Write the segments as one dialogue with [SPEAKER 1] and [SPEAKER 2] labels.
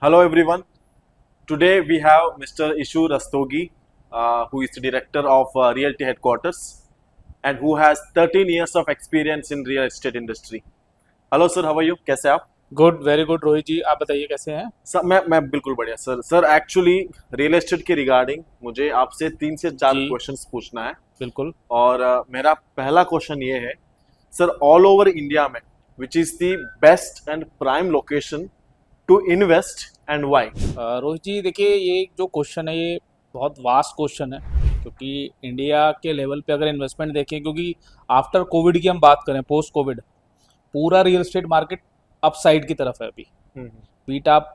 [SPEAKER 1] Hello everyone. Today we have Mr. Ishu Rastogi, who is the director of Realty Headquarters and who has 13 years of experience in real estate industry. Hello sir, how are you? कैसे आप?
[SPEAKER 2] Good, very good Rohit जी। आप बताइए कैसे हैं।
[SPEAKER 1] Sir मैं बिल्कुल बढ़िया sir. Sir actually real estate के रिगार्डिंग मुझे आपसे 3 से 4
[SPEAKER 2] जी
[SPEAKER 1] क्वेश्चंस पूछना है
[SPEAKER 2] बिल्कुल।
[SPEAKER 1] और मेरा पहला क्वेश्चन ये है सर, ऑल ओवर इंडिया में which is the best and prime location to invest and why?
[SPEAKER 2] Rohit ji देखिए, ये जो क्वेश्चन है ये बहुत वास्ट क्वेश्चन है, क्योंकि इंडिया के लेवल पे अगर इन्वेस्टमेंट देखें, क्योंकि आफ्टर कोविड की हम बात करें, पोस्ट कोविड पूरा real estate market up side की तरफ है अभी। बीट आप,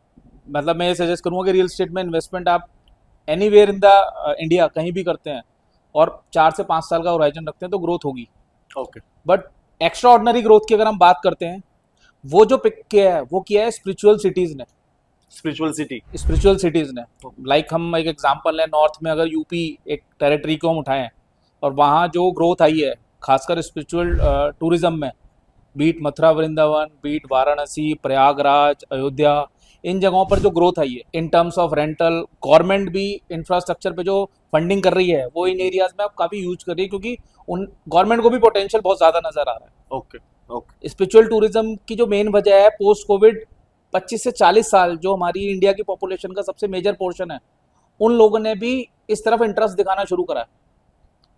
[SPEAKER 2] मतलब मैं ये सजेस्ट करूँगा कि रियल एस्टेट में इन्वेस्टमेंट आप एनीवेयर इन द इंडिया कहीं भी करते हैं और 4 से 5 साल का होराइजन रखते हैं तो ग्रोथ होगी।
[SPEAKER 1] Okay.
[SPEAKER 2] But extra ordinary growth की अगर हम बात करते हैं, वो जो पिक किया है वो किया है स्पिरिचुअल सिटीज़ ने। स्पिरिचुअल सिटीज़ ने, लाइक हम एक एग्जांपल है, नॉर्थ में अगर यूपी एक टेरिटरी को हम उठाएं और वहाँ जो ग्रोथ आई है खासकर स्पिरिचुअल टूरिज्म में, बीट मथुरा वृंदावन, बीट वाराणसी, प्रयागराज, अयोध्या, इन जगहों पर जो ग्रोथ आई है in terms of rental, government भी इंफ्रास्ट्रक्चर पे जो फंडिंग कर रही है वो इन एरियाज में अब काफ़ी यूज कर रही है, क्योंकि उन गवर्नमेंट को भी पोटेंशियल बहुत ज़्यादा नजर आ रहा है।
[SPEAKER 1] ओके। ओके।
[SPEAKER 2] स्पिरिचुअल टूरिज्म की जो मेन वजह है, पोस्ट कोविड 25 से 40 साल जो हमारी इंडिया की पॉपुलेशन का सबसे मेजर पोर्शन है, उन लोगों ने भी इस तरफ इंटरेस्ट दिखाना शुरू करा है।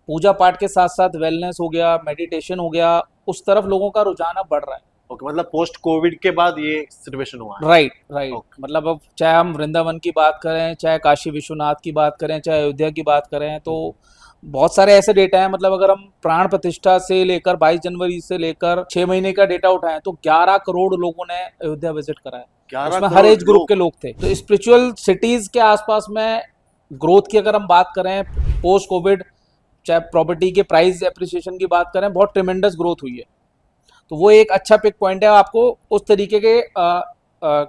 [SPEAKER 2] पूजा पाठ के साथ साथ वेलनेस हो गया, मेडिटेशन हो गया, उस तरफ लोगों का रुझान अब बढ़ रहा है।
[SPEAKER 1] ओके, मतलब पोस्ट कोविड के बाद ये सिचुएशन हुआ है।
[SPEAKER 2] Right right.
[SPEAKER 1] ओके।
[SPEAKER 2] मतलब अब चाहे हम वृंदावन की बात करें, चाहे काशी विश्वनाथ की बात करें, चाहे अयोध्या की बात करें, तो बहुत सारे ऐसे डेटा हैं। मतलब अगर हम प्राण प्रतिष्ठा से लेकर 22 जनवरी से लेकर 6 महीने का डेटा उठाएं तो 11 करोड़ लोगों ने अयोध्या विजिट करा है।
[SPEAKER 1] 11
[SPEAKER 2] उसमें हर एज
[SPEAKER 1] करोड़
[SPEAKER 2] ग्रुप के लोग थे। तो स्पिरिचुअल सिटीज के आसपास में ग्रोथ की अगर हम बात करें पोस्ट कोविड, चाहे प्रॉपर्टी के प्राइस एप्रिसिएशन की बात करें, बहुत ट्रिमेंडस ग्रोथ हुई है। तो वो एक अच्छा पिक पॉइंट है, आपको उस तरीके के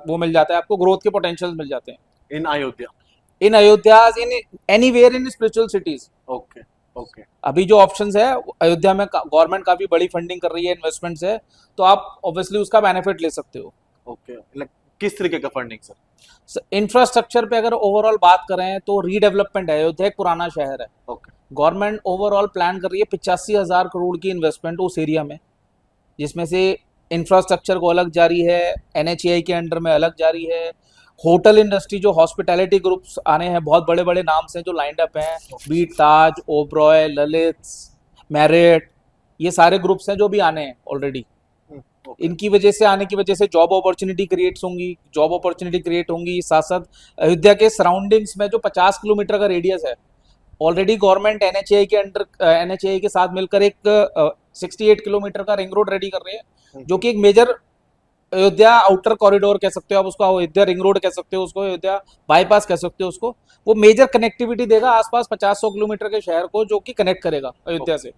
[SPEAKER 2] वो मिल जाता है, आपको ग्रोथ के पोटेंशियल मिल जाते हैं
[SPEAKER 1] in Ayodhya.
[SPEAKER 2] In Ayodhya, in anywhere in spiritual cities.
[SPEAKER 1] Okay. Okay.
[SPEAKER 2] अभी जो ऑप्शंस है, अयोध्या में गवर्नमेंट काफी बड़ी फंडिंग कर रही है, इन्वेस्टमेंट्स है, तो आप ऑब्वियसली उसका बेनिफिट ले सकते हो।
[SPEAKER 1] ओके, लाइक किस तरीके का फंडिंग सर?
[SPEAKER 2] इंफ्रास्ट्रक्चर पे अगर ओवरऑल बात करें तो रीडेवलपमेंट है। अयोध्या एक पुराना शहर है।
[SPEAKER 1] ओके।
[SPEAKER 2] गवर्नमेंट ओवरऑल प्लान कर रही है 85,000 करोड़ की इन्वेस्टमेंट उस एरिया में, जिसमें से इंफ्रास्ट्रक्चर को अलग जारी है, एनएचएआई के अंडर में अलग जारी है, होटल इंडस्ट्री जो हॉस्पिटैलिटी ग्रुप्स आने हैं, बहुत बड़े बड़े नाम से जो लाइंड अप हैं, बीट ताज, ओब्रॉय, ललित, मैरियट, ये सारे ग्रुप्स हैं जो भी आने हैं ऑलरेडी। इनकी वजह से, आने की वजह से जॉब अपॉर्चुनिटी क्रिएट होंगी। साथ साथ अयोध्या के सराउंडिंग्स में जो 50 किलोमीटर का रेडियस है, ऑलरेडी गवर्नमेंट एनएचएआई के साथ मिलकर एक 68 किलोमीटर का रिंग रोड रेडी कर रही है, जो कि एक मेजर अयोध्या आउटर कॉरिडोर कह सकते हो आप उसको, अयोध्या रिंग रोड कह सकते हो उसको, अयोध्या बाईपास कह सकते हो उसको। वो मेजर कनेक्टिविटी देगा आसपास 50-100 किलोमीटर के शहर को, जो कि कनेक्ट करेगा अयोध्या से,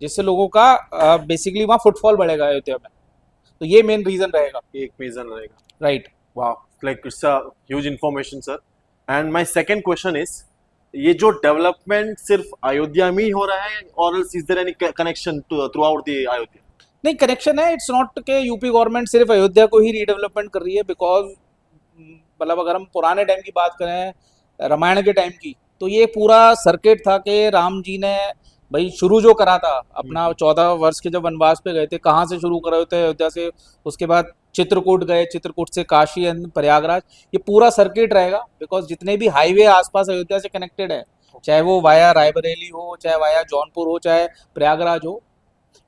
[SPEAKER 2] जिससे लोगों का बेसिकली वहाँ फुटफॉल बढ़ेगा अयोध्या में। तो ये मेन रीजन रहेगा।
[SPEAKER 1] एक रीजन रहेगा।
[SPEAKER 2] राइट।
[SPEAKER 1] वाह, like it's a huge information sir. And my second question is, ये जो डेवलपमेंट सिर्फ अयोध्या में ही हो रहा है और is there any connection throughout the Ayodhya?
[SPEAKER 2] नहीं, कनेक्शन है। इट्स नॉट के यूपी गवर्नमेंट सिर्फ अयोध्या को ही रीडेवलपमेंट कर रही है, बिकॉज मतलब अगर हम पुराने टाइम की बात करें, रामायण के टाइम की, तो ये पूरा सर्किट था कि राम जी ने भाई शुरू जो करा था अपना 14 वर्ष के जब वनवास पे गए थे, कहाँ से शुरू कर रहे थे? अयोध्या से। उसके बाद चित्रकूट गए, चित्रकूट से काशी एंड प्रयागराज, ये पूरा सर्किट रहेगा, बिकॉज जितने भी हाईवे आसपास अयोध्या से कनेक्टेड है, चाहे वो वाया रायबरेली हो, चाहे वाया जौनपुर हो, चाहे प्रयागराज हो,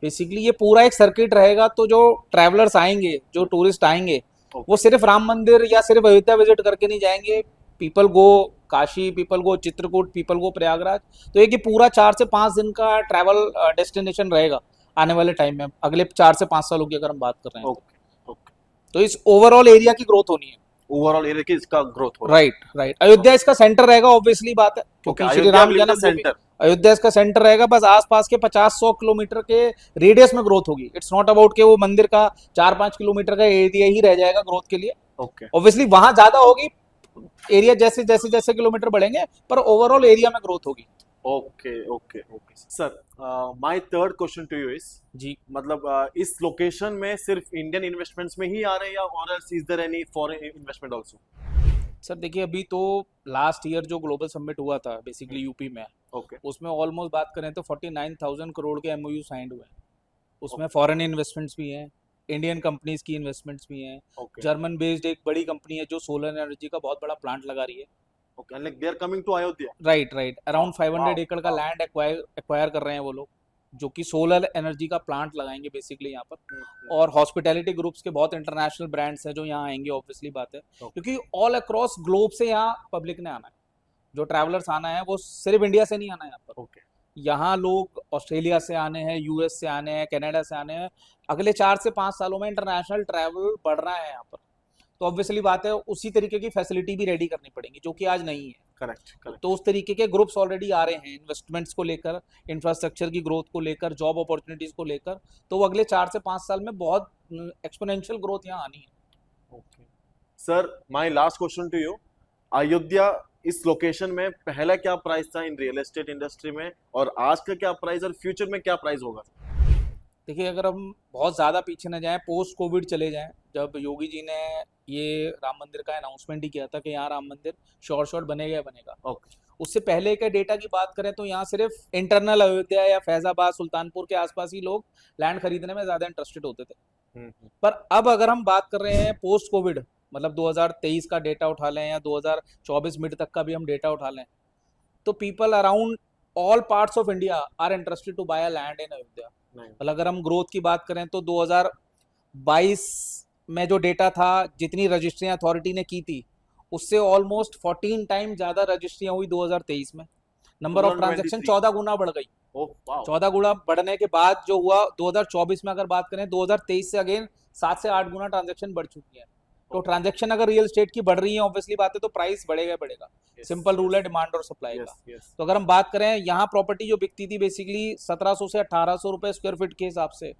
[SPEAKER 2] बेसिकली ये पूरा एक सर्किट रहेगा। तो जो ट्रैवलर्स आएंगे, जो टूरिस्ट आएंगे, वो सिर्फ राम मंदिर या सिर्फ अयोध्या विजिट करके नहीं जाएंगे। People go Kashi, people go Chitrakoot, people go Prayagraj. तो एक ये पूरा 4 से 5 दिन का ट्रैवल डेस्टिनेशन रहेगा आने वाले टाइम में, अगले 4 से 5 सालों की अगर हम बात कर रहे हैं।
[SPEAKER 1] ओके।
[SPEAKER 2] तो इस ओवरऑल एरिया की ग्रोथ होनी है।
[SPEAKER 1] ओवरऑल एरिया की इसका ग्रोथ हो
[SPEAKER 2] राइट राइट। अयोध्या इसका सेंटर रहेगा, ऑब्वियसली बात है, क्योंकि श्री राम जन्मभूमि, अयोध्या इसका सेंटर रहेगा। बस आसपास के 50-100 किलोमीटर के रेडियस में ग्रोथ होगी। इट्स नॉट अबाउट के वो मंदिर का 4-5 किलोमीटर का एरिया ही रह जाएगा ग्रोथ के लिए। ऑब्वियसली वहां ज्यादा होगी, एरिया जैसे जैसे जैसे किलोमीटर बढ़ेंगे, पर ओवरऑल एरिया में ग्रोथ होगी।
[SPEAKER 1] Okay, okay, okay. Sir, my third question to you is,
[SPEAKER 2] जी
[SPEAKER 1] मतलब इस लोकेशन में सिर्फ इंडियन इन्वेस्टमेंट्स में ही आ रहे हैं या और else is there any foreign investment also?
[SPEAKER 2] Sir, देखिए अभी तो लास्ट ईयर जो ग्लोबल समिट हुआ था बेसिकली यूपी में,
[SPEAKER 1] ओके,
[SPEAKER 2] उसमें ऑलमोस्ट बात करें तो 49,000 करोड़ के एमओयू साइंड हुए हैं। उसमें
[SPEAKER 1] ओके,
[SPEAKER 2] फॉरेन इन्वेस्टमेंट्स भी हैं, इंडियन कंपनीज की इन्वेस्टमेंट्स भी हैं।
[SPEAKER 1] ओके,
[SPEAKER 2] जर्मन बेस्ड एक बड़ी कंपनी है जो सोलर एनर्जी का बहुत बड़ा प्लांट लगा रही है।
[SPEAKER 1] Okay, and like they are coming to Ayodhya?
[SPEAKER 2] Right right,
[SPEAKER 1] wow,
[SPEAKER 2] around 500
[SPEAKER 1] wow,
[SPEAKER 2] एकड़ का
[SPEAKER 1] वाओ।
[SPEAKER 2] लैंड एक्वायर कर रहे हैं वो लोग, जो कि सोलर एनर्जी का प्लांट लगाएंगे बेसिकली यहाँ पर। और हॉस्पिटैलिटी ग्रुप्स के बहुत इंटरनेशनल ब्रांड्स हैं जो यहाँ आएंगे, ऑब्वियसली बात है,
[SPEAKER 1] ओके,
[SPEAKER 2] क्योंकि ऑल अक्रॉस ग्लोब से यहाँ पब्लिक ने आना है। जो ट्रैवलर्स आना है वो सिर्फ इंडिया से नहीं आना है यहाँ पर।
[SPEAKER 1] ओके,
[SPEAKER 2] यहाँ लोग ऑस्ट्रेलिया से आने हैं, यूएस से आने हैं, कनाडा से आने हैं। अगले 4 से 5 सालों में इंटरनेशनल ट्रैवल बढ़ रहा है यहाँ पर। तो ऑब्वियसली बात है, उसी तरीके की फैसिलिटी भी रेडी करनी पड़ेगी जो कि आज नहीं है।
[SPEAKER 1] Correct, correct.
[SPEAKER 2] तो उस तरीके के ग्रुप्स ऑलरेडी आ रहे हैं इन्वेस्टमेंट्स को लेकर, इंफ्रास्ट्रक्चर की ग्रोथ को लेकर, जॉब अपॉर्चुनिटीज को लेकर। तो वो अगले 4 से 5 साल में बहुत एक्सपोनेंशियल ग्रोथ यहाँ आनी है।
[SPEAKER 1] Okay sir, my last question to you, Ayodhya इस लोकेशन में पहला क्या प्राइस था इन रियल एस्टेट इंडस्ट्री में, और आज का क्या प्राइस और फ्यूचर में क्या प्राइस होगा?
[SPEAKER 2] देखिए, अगर हम बहुत ज़्यादा पीछे न जाएं, पोस्ट कोविड चले जाएं, जब योगी जी ने ये राम मंदिर का अनाउंसमेंट ही किया था कि यहाँ राम मंदिर शॉर्ट बनेगा बनेगा,
[SPEAKER 1] ओके,
[SPEAKER 2] उससे पहले के डेटा की बात करें तो यहाँ सिर्फ इंटरनल अयोध्या या फैजाबाद सुल्तानपुर के आसपास ही लोग लैंड खरीदने में ज़्यादा इंटरेस्टेड होते थे। पर अब अगर हम बात कर रहे हैं पोस्ट कोविड, मतलब 2023 का डेटा उठा लें या 2024 मिड तक का भी हम डेटा उठा लें, तो people around all parts of India are interested to buy a land in Ayodhya.
[SPEAKER 1] नहीं,
[SPEAKER 2] मतलब अगर हम ग्रोथ की बात करें तो 2022 में जो डेटा था, जितनी रजिस्ट्रियां अथॉरिटी ने की थी, उससे ऑलमोस्ट 14 टाइम ज़्यादा रजिस्ट्रियां हुई 2023 में। नंबर ऑफ ट्रांजैक्शन
[SPEAKER 1] 2023,
[SPEAKER 2] 14 गुना बढ़ गई।
[SPEAKER 1] ओह वाओ,
[SPEAKER 2] 14 गुना बढ़ने के बाद जो हुआ 2024 में, अगर बात करें 2023 से अगेन 7 से 8 गुना ट्रांजैक्शन बढ़ चुकी है। तो ट्रांजैक्शन अगर रियल एस्टेट की बढ़ रही है, ऑब्वियसली बात है, तो प्राइस बढ़ेगा बढ़ेगा। सिंपल रूल है डिमांड और सप्लाई का।
[SPEAKER 1] यस, यस,
[SPEAKER 2] तो अगर हम बात करें, यहाँ प्रॉपर्टी जो बिकती थी बेसिकली 1700 से 1800 रुपए स्क्वायर फीट के हिसाब से,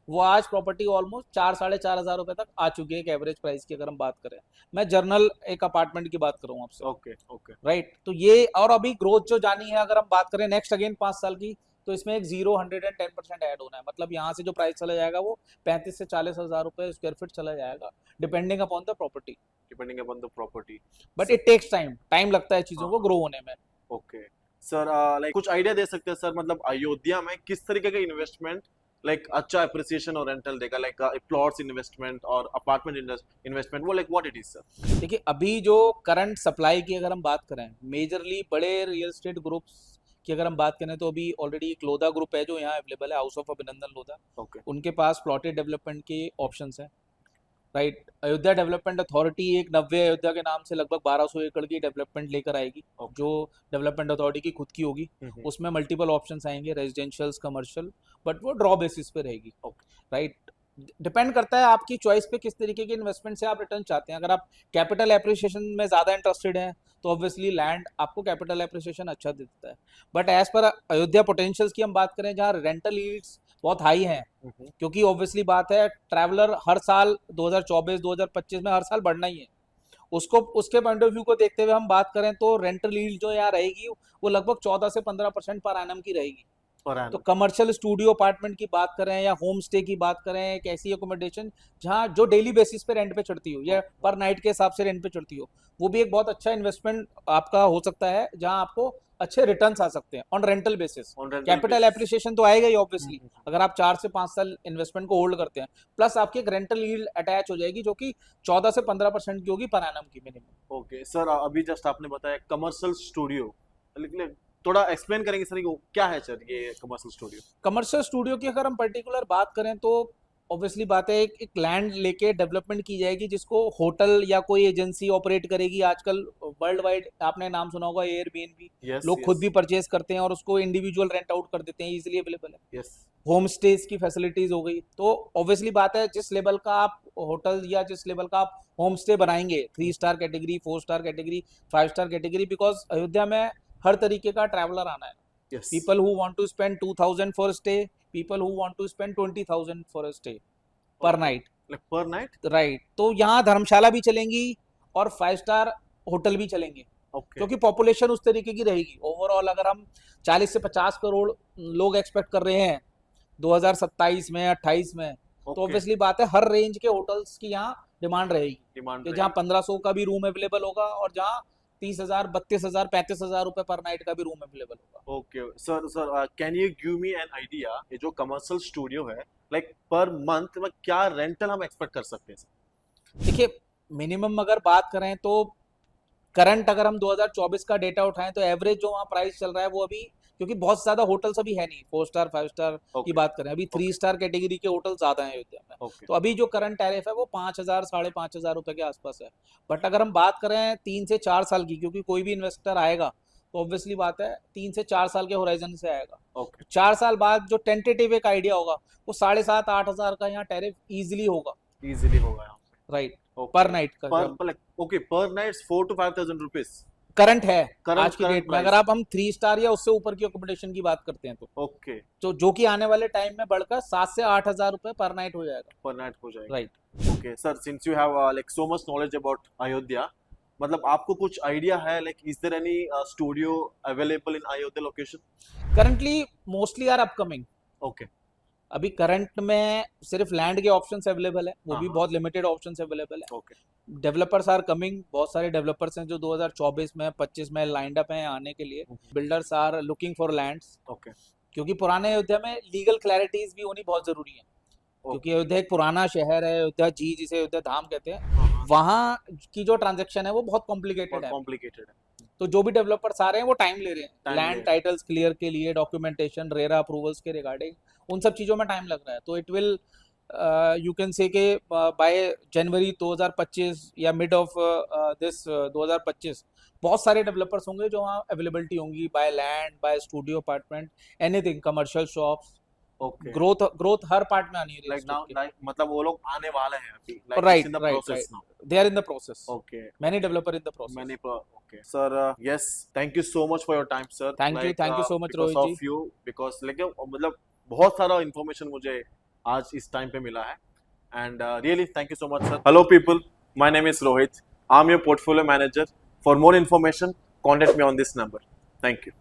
[SPEAKER 2] वो आज प्रॉपर्टी ऑलमोस्ट 4-4.5 हजार रुपए तक आ चुकी है एक एवरेज प्राइस की। अगर हम बात करें, मैं जर्नल एक अपार्टमेंट की बात करूँ आपसे,
[SPEAKER 1] ओके, ओके,
[SPEAKER 2] राइट। तो ये, और अभी ग्रोथ जो जानी है, अगर हम बात करें नेक्स्ट अगेन 5 साल की, तो इसमें एक 110% ऐड होना है। मतलब यहाँ से जो प्राइस चला जाएगा वो 35 से 40 हजार रुपए स्क्वायर फीट चला जाएगा, depending upon the property.
[SPEAKER 1] Depending upon the property.
[SPEAKER 2] But it takes time लगता है चीजों को ग्रो होने में।
[SPEAKER 1] ओके सर, लाइक कुछ आइडिया दे सकते हैं सर, मतलब अयोध्या में किस तरीके का इन्वेस्टमेंट लाइक अच्छा अप्रिसिएशन और रेंटल देगा, लाइक प्लॉट्स इन्वेस्टमेंट और अपार्टमेंट इन्वेस्टमेंट, वो like what it is sir?
[SPEAKER 2] देखिए, अभी जो करंट सप्लाई की अगर हम बात करें, मेजरली बड़े रियल एस्टेट ग्रुप्स की अगर हम बात करें, तो अभी ऑलरेडी एक लोधा ग्रुप है जो यहाँ अवेलेबल है, हाउस ऑफ अभिनंदन लोधा।
[SPEAKER 1] ओके,
[SPEAKER 2] उनके पास प्लॉटेड डेवलपमेंट के ऑप्शंस हैं, राइट। अयोध्या डेवलपमेंट अथॉरिटी एक नव्य अयोध्या के नाम से लगभग 1200 एकड़ की डेवलपमेंट लेकर आएगी, जो डेवलपमेंट अथॉरिटी की खुद की होगी। उसमें मल्टीपल ऑप्शंस आएंगे, रेजिडेंशियल्स, कमर्शियल, बट वो ड्रॉ बेसिस पे रहेगी, राइट। डिपेंड करता है आपकी चॉइस पे, किस तरीके के इन्वेस्टमेंट से आप रिटर्न चाहते हैं। अगर आप कैपिटल एप्रिसिएशन में ज़्यादा इंटरेस्टेड हैं, तो ऑब्वियसली लैंड आपको कैपिटल एप्रिसिएशन अच्छा देता है। But as per Ayodhya potentials की हम बात करें, जहाँ रेंटल यील्ड्स बहुत हाई हैं, क्योंकि ऑब्वियसली बात है, ट्रैवलर हर साल 2024-2025 में हर साल बढ़ना ही है। उसको, उसके पॉइंट ऑफ व्यू को देखते हुए हम बात करें, तो रेंटल यील्ड जो यहाँ रहेगी वो लगभग 14 से 15% पर एनम की रहेगी। तो कमर्शियल स्टूडियो अपार्टमेंट की बात करें या होम स्टे की बात करें, एक ऐसी अकोमोडेशन जहाँ जो डेली बेसिस पे रेंट पे चढ़ती हो या पर नाइट के हिसाब से रेंट पे चढ़ती हो, वो भी एक बहुत अच्छा इन्वेस्टमेंट आपका हो सकता है, जहाँ आपको अच्छे रिटर्न्स आ सकते हैं on rental basis. Capital appreciation तो आएगा ही ऑब्वियसली, अगर आप 4 से 5 साल इन्वेस्टमेंट को होल्ड करते हैं, प्लस आपकी एक रेंटल यील्ड अटैच हो जाएगी जो कि 14 से 15% की होगी पर एनम की मिनिमम।
[SPEAKER 1] ओके सर, अभी जस्ट आपने बताया कमर्शियल स्टूडियो, थोड़ा एक्सप्लेन करेंगे सर, ये क्या है सर ये कमर्शियल स्टूडियो?
[SPEAKER 2] कमर्शियल स्टूडियो की अगर हम पर्टिकुलर बात करें, तो ऑब्वियसली बात है, एक लैंड लेके डेवलपमेंट की जाएगी जिसको होटल या कोई एजेंसी ऑपरेट करेगी। आजकल वर्ल्ड वाइड आपने नाम सुना होगा एयरबीएनबी, लोग खुद भी परचेज करते हैं और उसको इंडिविजुअल रेंट आउट कर देते हैं, इजीली अवेलेबल है। होम स्टेज की फैसिलिटीज हो गई। तो ऑब्वियसली बात है, जिस लेवल का आप होटल या जिस लेवल का आप होम स्टे बनाएंगे, 3 star category, 4 star category, 5 star category, because Ayodhya में हर तरीके का ट्रैवलर आना है। People who want to spend 2,000 for a stay, people who want to spend 20,000 for a stay per night,
[SPEAKER 1] like per night,
[SPEAKER 2] right। तो यहाँ धर्मशाला भी चलेंगी और 5 स्टार होटल भी चलेंगे।
[SPEAKER 1] Okay.
[SPEAKER 2] क्योंकि पॉपुलेशन उस तरीके की रहेगी। ओवरऑल अगर हम 40 से 50 करोड़ लोग एक्सपेक्ट कर रहे हैं 2027 में 28 में, तो
[SPEAKER 1] Okay.
[SPEAKER 2] ऑब्वियसली बात है हर रेंज के होटल्स की यहाँ डिमांड रहेगी,
[SPEAKER 1] डिमांड
[SPEAKER 2] कि जहाँ 1500 का भी रूम अवेलेबल होगा और जहाँ 30,000, 32,000, 35,000 रुपए पर नाइट का भी रूम अवेलेबल होगा।
[SPEAKER 1] Okay sir can you give me an idea, ये जो कमर्शियल स्टूडियो है लाइक पर मंथ में क्या रेंटल हम एक्सपेक्ट कर सकते हैं सर?
[SPEAKER 2] देखिए, मिनिमम अगर बात करें तो करंट अगर हम 2024 का डेटा उठाएं तो एवरेज जो वहाँ प्राइस चल रहा है वो अभी, क्योंकि बहुत ज्यादा होटल्स अभी है नहीं, 4 स्टार 5 स्टार की
[SPEAKER 1] Okay.
[SPEAKER 2] बात करें, अभी 3 स्टार कैटेगरी के होटल ज्यादा हैं अयोध्या में।
[SPEAKER 1] ओके
[SPEAKER 2] तो अभी जो करंट टैरिफ है वो 5,000 5,500 रुपए के आसपास है। बट अगर हम बात करें 3 से 4 साल की, क्योंकि कोई भी इन्वेस्टर आएगा तो ऑब्वियसली बात है 3 से 4 साल के होराइजन से आएगा।
[SPEAKER 1] ओके
[SPEAKER 2] 4 साल बाद जो टेंटेटिव एक आइडिया होगा वो 7,500-8,000 का यहाँ टैरिफ इजीली होगा,
[SPEAKER 1] इजीली होगा यहाँ
[SPEAKER 2] राइट,
[SPEAKER 1] पे।
[SPEAKER 2] पर नाइट का।
[SPEAKER 1] पर ओके पर नाइट 4 to 5,000 रुपीज
[SPEAKER 2] करंट है
[SPEAKER 1] Current-
[SPEAKER 2] आज की
[SPEAKER 1] current
[SPEAKER 2] डेट में,
[SPEAKER 1] price।
[SPEAKER 2] अगर आप हम 3 स्टार या उससे ऊपर की अकोमोडेशन की बात करते हैं
[SPEAKER 1] ओके
[SPEAKER 2] तो जो कि आने वाले टाइम में बढ़कर 7 से 8,000 रुपए पर नाइट हो जाएगा,
[SPEAKER 1] पर नाइट हो जाएगा।
[SPEAKER 2] Right.
[SPEAKER 1] Okay sir since you have like so much knowledge about Ayodhya, मतलब आपको कुछ आइडिया है like is there any studio available in Ayodhya location?
[SPEAKER 2] Currently mostly are upcoming.
[SPEAKER 1] Okay
[SPEAKER 2] अभी करंट में सिर्फ लैंड के ऑप्शंस अवेलेबल है, वो भी
[SPEAKER 1] हाँ।
[SPEAKER 2] बहुत लिमिटेड ऑप्शंस अवेलेबल है।
[SPEAKER 1] ओके
[SPEAKER 2] डेवलपर्स आर कमिंग, बहुत सारे डेवलपर्स हैं जो 2024 में 25 में लाइंड अप हैं आने के लिए। Builders are looking for lands,
[SPEAKER 1] okay
[SPEAKER 2] क्योंकि पुराने अयोध्या में लीगल क्लैरिटीज भी होनी बहुत जरूरी है, क्योंकि अयोध्या एक पुराना शहर है, अयोध्या जी जिसे अयोध्या धाम कहते हैं, वहाँ की जो ट्रांजैक्शन है वो बहुत कॉम्प्लिकेटेड है।
[SPEAKER 1] कॉम्प्लिकेटेड है।
[SPEAKER 2] तो जो भी डेवलपर्स आ रहे हैं वो टाइम ले रहे हैं
[SPEAKER 1] Time ले
[SPEAKER 2] लैंड
[SPEAKER 1] रहे
[SPEAKER 2] टाइटल्स क्लियर के लिए, डॉक्यूमेंटेशन, रेरा अप्रूवल्स के रिगार्डिंग, उन सब चीज़ों में टाइम लग रहा है। तो it will you can say के बाय जनवरी 2025 या मिड ऑफ दिस 2025 बहुत सारे डेवलपर्स होंगे जो वहाँ अवेलेबिलिटी होंगी, by land, bye studio apartment, anything, commercial shops.
[SPEAKER 1] Okay
[SPEAKER 2] growth her part में आनी है
[SPEAKER 1] लाइक नाउ लाइक मतलब वो लोग आने वाले हैं अभी like
[SPEAKER 2] Right,
[SPEAKER 1] in the
[SPEAKER 2] right,
[SPEAKER 1] process
[SPEAKER 2] right.
[SPEAKER 1] Now.
[SPEAKER 2] They are in the process,
[SPEAKER 1] okay
[SPEAKER 2] many developer in the process.
[SPEAKER 1] many okay sir yes thank you so much for your time sir
[SPEAKER 2] Thank you so much,
[SPEAKER 1] because
[SPEAKER 2] Rohit
[SPEAKER 1] of you because like मतलब बहुत सारा information मुझे आज इस time पे मिला है and really thank you so much sir. Hello people, my name is Rohit, I'm your portfolio manager. For more information contact me on this number. Thank you.